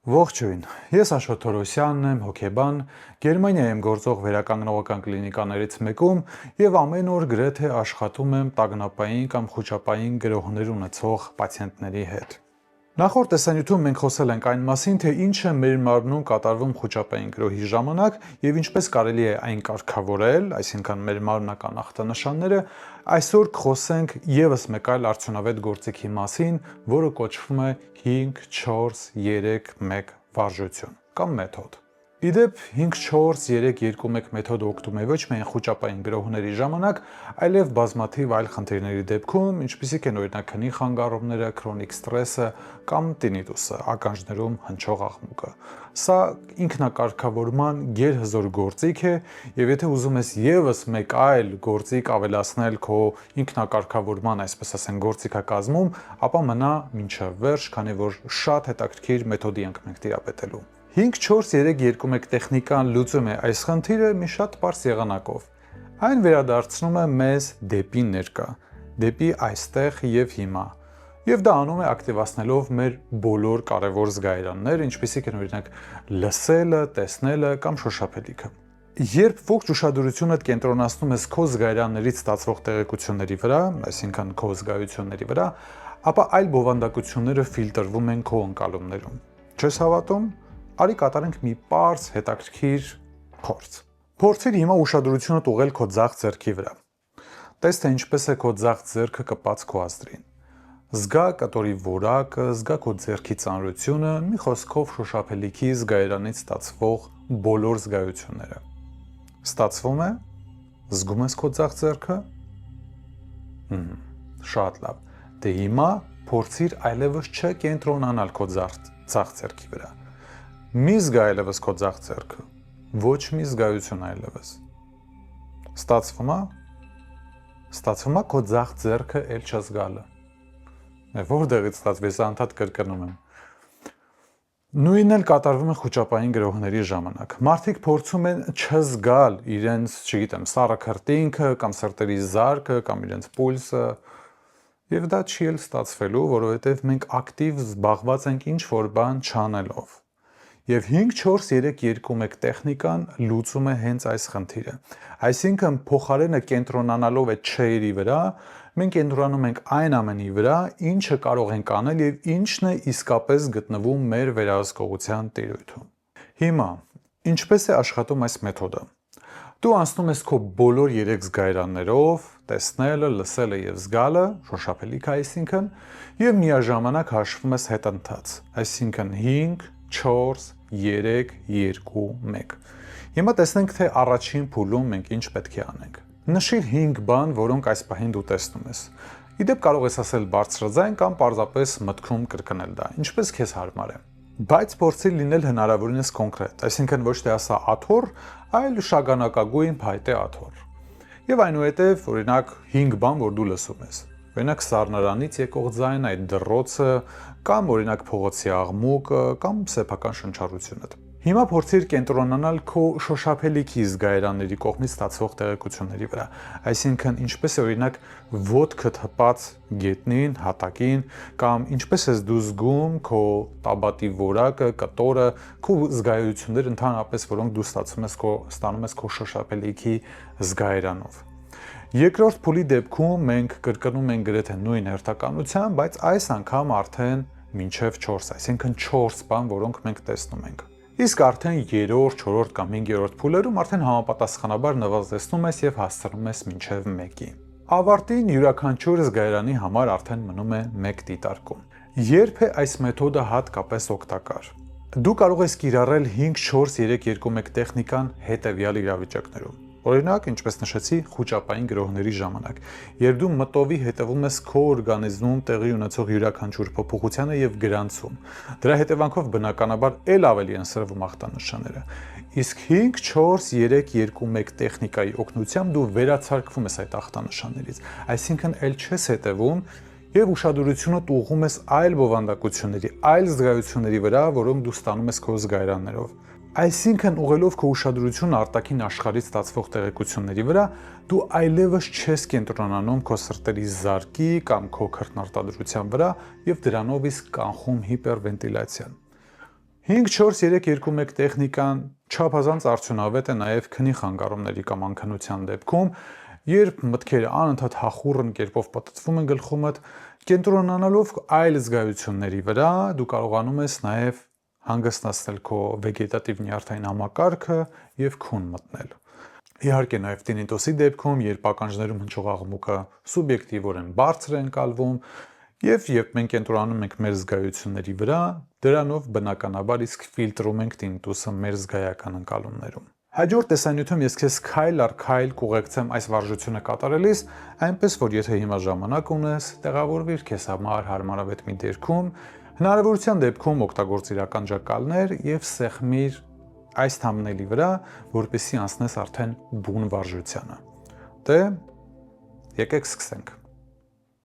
Ողջույն, ես Աշոտ Թորոսյանն եմ, հոգեբան, Գերմանիայում գործող վերականգնողական կլինիկաներից մեկում եւ ամեն օր գրեթե աշխատում եմ տագնապային կամ խուճապային գրոհներ ունեցող պացիենտների հետ։ Նախորդ տեսանյութում մենք խոսել ենք այն մասին, թե ինչ է մեր մարմնում կատարվում խուճապային գրոհի ժամանակ եւ ինչպես կարելի է այն կարգավորել, այսինքն մեր մարմնական ախտանշանները, այսօր կխոսենք եւս մեկ այլ արդյունավետ գործիքի մասին, որը կոչվում է 5-4-3-1 վարժություն կամ մեթոդ։ Իդեպ 5-4-3-2-1 մեթոդը օգտվում է ոչ միայն խուճապային գրոհների ժամանակ, այլև բազմաթիվ այլ խնդիրների դեպքում, ինչպիսիք են օրինակ քնի խանգարումները, քրոնիկ ստրեսը կամ տինիտուսը, ականջներում հնչող աղմուկը։ Սա ինքնակարգավորման գերհզոր գործիք է, եւ եթե ուզում ես եւս մեկ այլ գործիք ավելացնել քո ինքնակարգավորման, այսպես ասենք, գործիքակազմում, ապա մնա մինչև վերջ, քանի որ շատ հետաքրքիր մեթոդի ենք մենք տիրապետելու։ 5-4-3-2-1 տեխնիկան լուծում է այս խնդիրը մի շատ պարզ եղանակով։ Այն վերադարձնում է մեզ դեպի ներկա, դեպի այստեղ եւ հիմա։ Եվ դա անում է ակտիվացնելով մեր բոլոր կարևոր զգայարանները, ինչպիսիք են օրինակ լսելը, տեսնելը կամ շոշափելիքը։ Երբ ողջ ուշադրությունդ կենտրոնացնում ես քո զգայարաններից ստացվող տեղեկությունների վրա, այսինքն քո զգայությունների վրա, ապա այլ բովանդակությունները ֆիլտրվում են քո ընկալումներում։ Չես հավատում։ Արի կատարենք մի պարզ հետաքրքիր փորձ։ Փորձիր հիմա ուշադրությունդ ուղղել քո ձախ ձեռքի վրա։ Տես թե ինչպես է քո ձախ ձեռքը կպած քո ազդրին։ Զգա կտորի որակը, զգա քո ձեռքի ծանրությունը, մի խոսքով շոշափելիքի զգայարանից ստացվող բոլոր զգայությունները։ Ստացվում է։ Զգում ես քո ձախ ձեռքը։ Շատ լավ։ Դե հիմա փորձիր այլևս չկենտրոնանալ քո ձախ ձեռքի վրա։ Մի զգա այլևս քո ձախ ձեռքը, ոչ մի զգայություն այլևս։ Ստացվում է։ Ստացվում է քո ձախ ձեռքը էլ չզգալը։ Որտեղից ստացվի, ես անդադ կրկնում եմ։ Նույնն էլ կատարվում է խուճապային գրոհների ժամանակ։ Մարդիկ փորձում են չզգալ իրենց, չգիտեմ, սառը քրտինքը կամ սրտերի զարկը կամ իրենց պուլսը, եւ դա չի էլ ստացվելու, որովհետեւ մենք ակտիվ զբաղված ենք ինչ-որ բան չանելով։ Եվ 5-4-3-2-1 տեխնիկան լուծում է հենց այս խնդիրը։ Այսինքն փոխարենը կենտրոնանալով այդ չերի վրա, մենք կենտրոնանում ենք այն ամենի վրա, ինչը կարող ենք անել եւ ինչն է իսկապես գտնվում մեր վերահսկողության տիրույթում։ Հիմա, ինչպես է աշխատում այս մեթոդը։ Դու անցնում ես քո բոլոր 3 զգայարաններով, տեսնելը, լսելը եւ զգալը, շոշափելիքը այսինքն, եւ միաժամանակ հաշվում ես հետընթաց, այսինքն 5-4-3-2-1։ Հիմա տեսնենք, թե առաջին փուլում մենք ինչ պետք է անենք։ Նշիր 5 բան, որոնք այս պահին դու տեսնում ես։ Իդեպ կարող ես ասել բարձրաձայն կամ պարզապես մտքում կրկնել դա, ինչպես քեզ հարմար է։ Բայց փորձի լինել հնարավորինս կոնկրետ, այսինքն ոչ թե ասա աթոռ, այլ շագանակագույն փայտե աթոռ։ Եվ այնուհետև, օրինակ, 5 բան, որ դու լսում ես։ Օրինակ սառնարանից եկող ձայն, այդ դռոցը, կամ օրինակ փողոցի աղմուկը, կամ սեփական շնչառությունը։ Հիմա փորձիր կենտրոնանալ քո շոշափելիքի զգայարանների կողմից ստացվող տեղեկությունների վրա, այսինքն ինչպես է օրինակ ոտքդ հպած գետնին, հատակին, կամ ինչպես ես դու զգում քո տաբատի որակը, կտորը, քո զգայությունները ընդհանրապես, որոնք դու ստանում ես քո շոշափելիքի զգայարանով։ Երկրորդ փուլի դեպքում մենք կրկնում ենք գրեթե նույն հերթականությամբ, բայց այս անգամ արդեն մինչև 4, այսինքն 4 բան, որոնք մենք տեսնում ենք։ Իսկ արդեն 3-րդ, 4-րդ կամ 5-րդ փուլերում արդեն համապատասխանաբար նվազեցնում ես եւ հասցնում ես մինչև 1-ի։ Ավարտին յուրաքանչյուր զգայարանի համար արդեն մնում է 1 դիտարկում։ Երբ է այս մեթոդը հատկապես օգտակար։ Դու կարող ես կիրառել 5-4-3-2-1 տեխնիկան հետևյալ իրավիճակներում։ Օրինակ, ինչպես նշեցի, խուճապային գրոհների ժամանակ, երբ դու մտովի հետևում ես քո օրգանիզմում տեղի ունեցող յուրաքանչյուր փոփոխությանը եւ գրանցում։ Դրա հետևանքով բնականաբար ել ավելի են սրվում ախտանշանները։ Իսկ 5-4-3-2-1 տեխնիկայի օգնությամբ դու վերացարկվում ես այդ ախտանշաններից, այսինքն ել չես հետևում եւ ուշադրությունդ ուղղում ես այլ բովանդակությունների, այլ զգայությունների վրա, որոնք դու ստանում ես քո զգայարաններով։ Այսինքն ուղղելով քո ուշադրությունը արտաքին աշխարհից ստացվող տեղեկությունների վրա, դու այլևս չես կենտրոնանում քո սրտերի զարկի կամ քո քրտնարտադրության վրա եւ դրանով իսկ կանխում հիպերվենտիլացիան։ 5-4-3-2-1 տեխնիկան չափազանց արդյունավետ է նաև քնի խանգարումների կամ անքնության դեպքում, երբ մտքերը անընդհատ հախուռն կերպով պատտվում են գլխումդ, կենտրոնանալով այլ զգայությունների վրա, դու կարողանում ես նաև հանգստացնել քո վեգետատիվ նյարդային համակարգը եւ քուն մտնել։ Իհարկե նաև տինիտոսի դեպքում, երբ ականջներում հնչող աղմուկը սուբյեկտիվորեն բարձր է ընկալվում, եւ երբ մենք կենտրոնանում ենք մեր զգայությունների վրա, դրանով բնականաբար իսկ ֆիլտրում ենք տինիտուսը մեր զգայական ընկալումներում։ Հաջորդ տեսանյութում ես քեզ քայլ առ քայլ կուղեկցեմ այս վարժությունը կատարելիս, այնպես որ եթե հիմա ժամանակ ունես, տեղավորվիր քեզ համար հարմարավետ մի դերքում, հնարավորության դեպքում օգտագործիր ականջակալներ եւ սեղմիր այս թամնելի վրա, որպեսզի անցնես արդեն բուն վարժությանը։ Դե, եկեք սկսենք։